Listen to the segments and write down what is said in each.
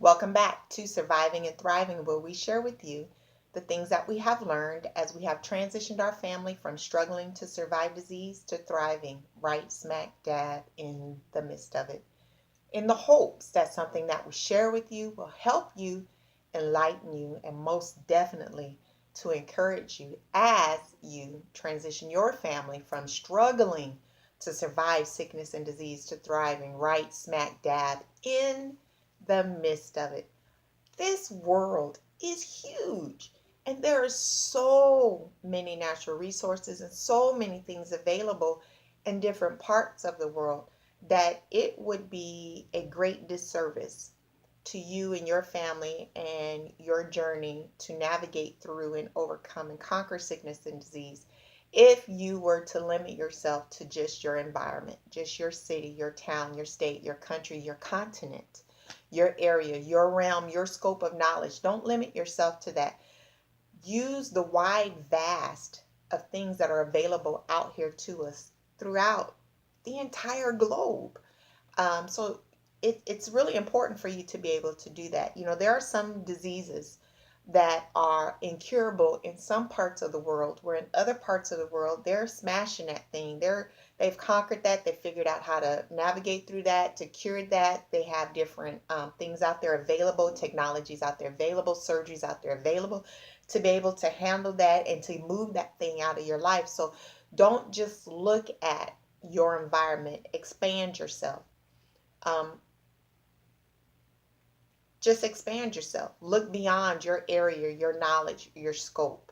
Welcome back to Surviving and Thriving, where we share with you the things that we have learned as we have transitioned our family from struggling to survive disease to thriving right smack dab in the midst of it, in the hopes that something that we share with you will help you, enlighten you, and most definitely to encourage you as you transition your family from struggling to survive sickness and disease to thriving right smack dab in the midst of it. This world is huge, and there are so many natural resources and so many things available in different parts of the world that it would be a great disservice to you and your family and your journey to navigate through and overcome and conquer sickness and disease if you were to limit yourself to just your environment, just your city, your town, your state, your country, your continent, your area, your realm, your scope of knowledge. Don't limit yourself to that. Use the wide vast of things that are available out here to us throughout the entire globe. So it's really important for you to be able to do that. There are some diseases that are incurable in some parts of the world, where in other parts of the world they're smashing that thing. They've conquered that. They figured out how to navigate through that, to cure that. They have different things out there available, technologies out there available, surgeries out there available to be able to handle that and to move that thing out of your life. So don't just look at your environment. Expand yourself. um, just expand yourself. Look beyond your area, your knowledge, your scope.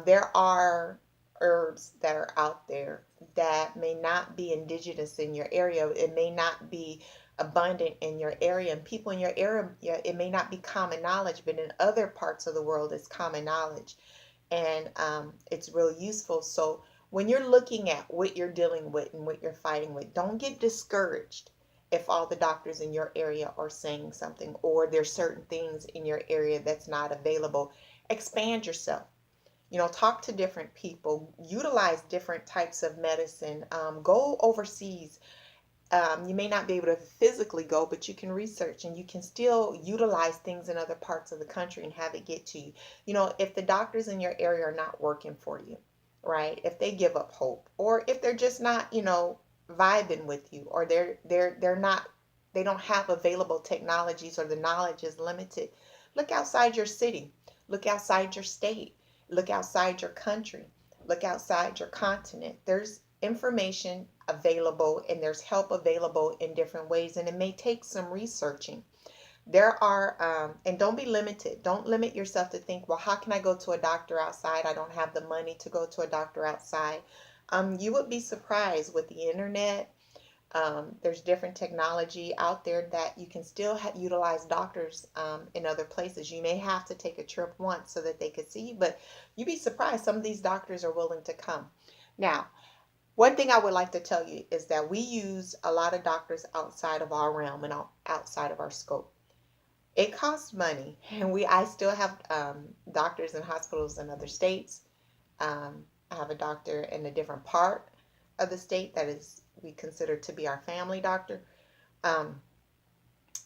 There are herbs that are out there that may not be indigenous in your area. It may not be abundant in your area, and people in your area, it may not be common knowledge, but in other parts of the world it's common knowledge, and it's real useful. So when you're looking at what you're dealing with and what you're fighting with, don't get discouraged if all the doctors in your area are saying something, or there's certain things in your area that's not available. Expand yourself. Talk to different people, utilize different types of medicine, go overseas. You may not be able to physically go, but you can research and you can still utilize things in other parts of the country and have it get to you. If the doctors in your area are not working for you, right? If they give up hope, or if they're just not, vibing with you, or they're not, they don't have available technologies, or the knowledge is limited, look outside your city, look outside your state, look outside your country, look outside your continent. There's information available and there's help available in different ways, and it may take some researching. There are and don't be limited. Don't limit yourself to think, well, how can I go to a doctor outside? I don't have the money to go to a doctor outside. You would be surprised with the internet. There's different technology out there that you can still utilize doctors in other places. You may have to take a trip once so that they could see you, but you'd be surprised. Some of these doctors are willing to come. Now, one thing I would like to tell you is that we use a lot of doctors outside of our realm and outside of our scope. It costs money, and I still have doctors and hospitals in other states. I have a doctor in a different part of the state that is we consider to be our family doctor. Um,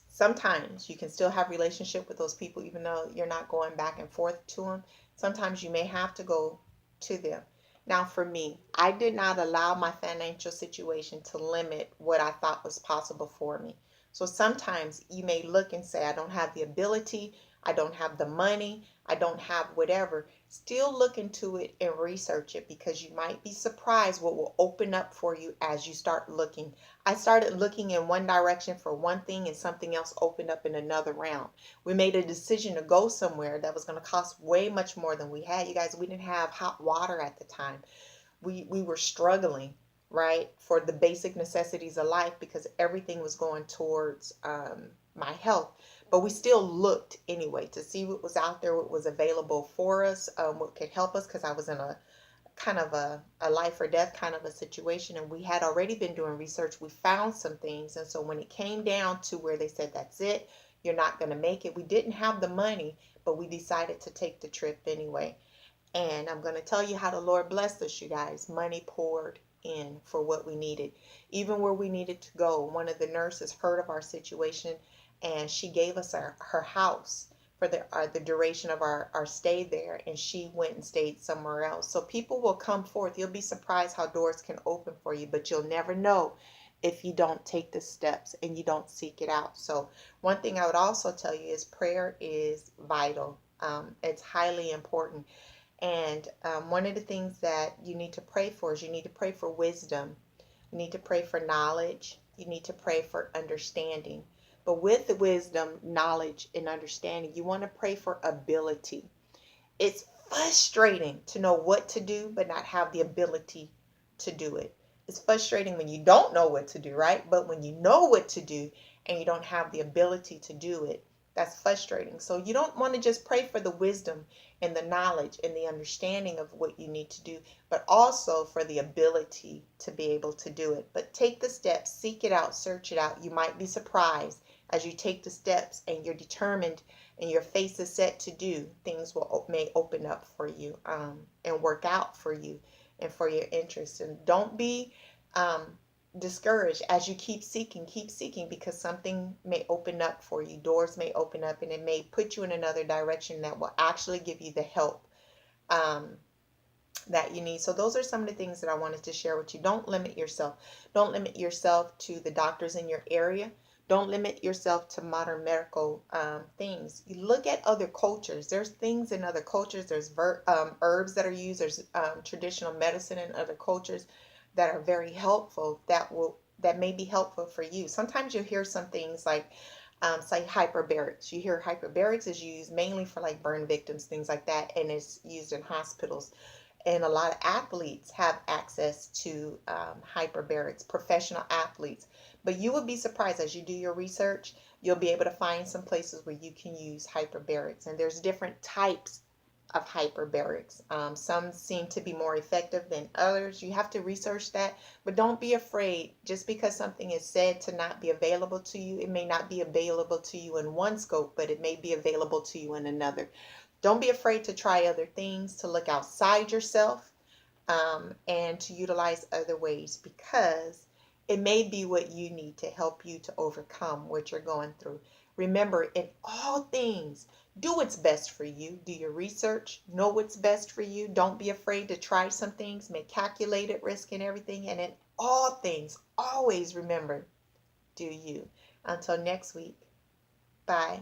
Sometimes you can still have relationship with those people even though you're not going back and forth to them. Sometimes you may have to go to them. Now, for me, I did not allow my financial situation to limit what I thought was possible for me. So sometimes you may look and say, I don't have the ability, I don't have the money, I don't have whatever. Still look into it and research it, because you might be surprised what will open up for you as you start looking. I started looking in one direction for one thing, and something else opened up in another realm. We made a decision to go somewhere that was going to cost way much more than we had. You guys, we didn't have hot water at the time. We were struggling, right, for the basic necessities of life, because everything was going towards my health. But we still looked anyway to see what was out there, what was available for us, what could help us, because I was in a kind of a life or death kind of a situation, and we had already been doing research. We found some things, and so when it came down to where they said, that's it, you're not going to make it, we didn't have the money, but we decided to take the trip anyway. And I'm going to tell you how the Lord blessed us, you guys. Money poured in for what we needed. Even where we needed to go, one of the nurses heard of our situation and she gave us her house for the duration of our stay there, and she went and stayed somewhere else. So people will come forth. You'll be surprised how doors can open for you, but you'll never know if you don't take the steps and you don't seek it out. So one thing I would also tell you is prayer is vital. It's highly important. And one of the things that you need to pray for is you need to pray for wisdom. You need to pray for knowledge. You need to pray for understanding. But with the wisdom, knowledge, and understanding, you want to pray for ability. It's frustrating to know what to do, but not have the ability to do it. It's frustrating when you don't know what to do, right? But when you know what to do and you don't have the ability to do it, that's frustrating. So you don't want to just pray for the wisdom and the knowledge and the understanding of what you need to do, but also for the ability to be able to do it. But take the steps, seek it out, search it out. You might be surprised as you take the steps and you're determined and your face is set to do, things may open up for you and work out for you and for your interests. And don't be um, discouraged as you keep seeking, because something may open up for you. Doors may open up and it may put you in another direction that will actually give you the help um, that you need. So those are some of the things that I wanted to share with you. Don't limit yourself. Don't limit yourself to the doctors in your area. Don't limit yourself to modern medical things. You look at other cultures. There's things in other cultures. There's herbs that are used. There's traditional medicine in other cultures that are very helpful, that may be helpful for you. Sometimes you hear some things like say hyperbarics. You hear hyperbarics is used mainly for like burn victims, things like that, and it's used in hospitals. And a lot of athletes have access to hyperbarics, professional athletes. But you will be surprised as you do your research, you'll be able to find some places where you can use hyperbarics. And there's different types of hyperbarics. Some seem to be more effective than others. You have to research that, but don't be afraid. Just because something is said to not be available to you, it may not be available to you in one scope, but it may be available to you in another. Don't be afraid to try other things, to look outside yourself, and to utilize other ways, because it may be what you need to help you to overcome what you're going through. Remember, in all things, do what's best for you. Do your research. Know what's best for you. Don't be afraid to try some things. Make calculated risk and everything. And in all things, always remember, do you. Until next week, bye.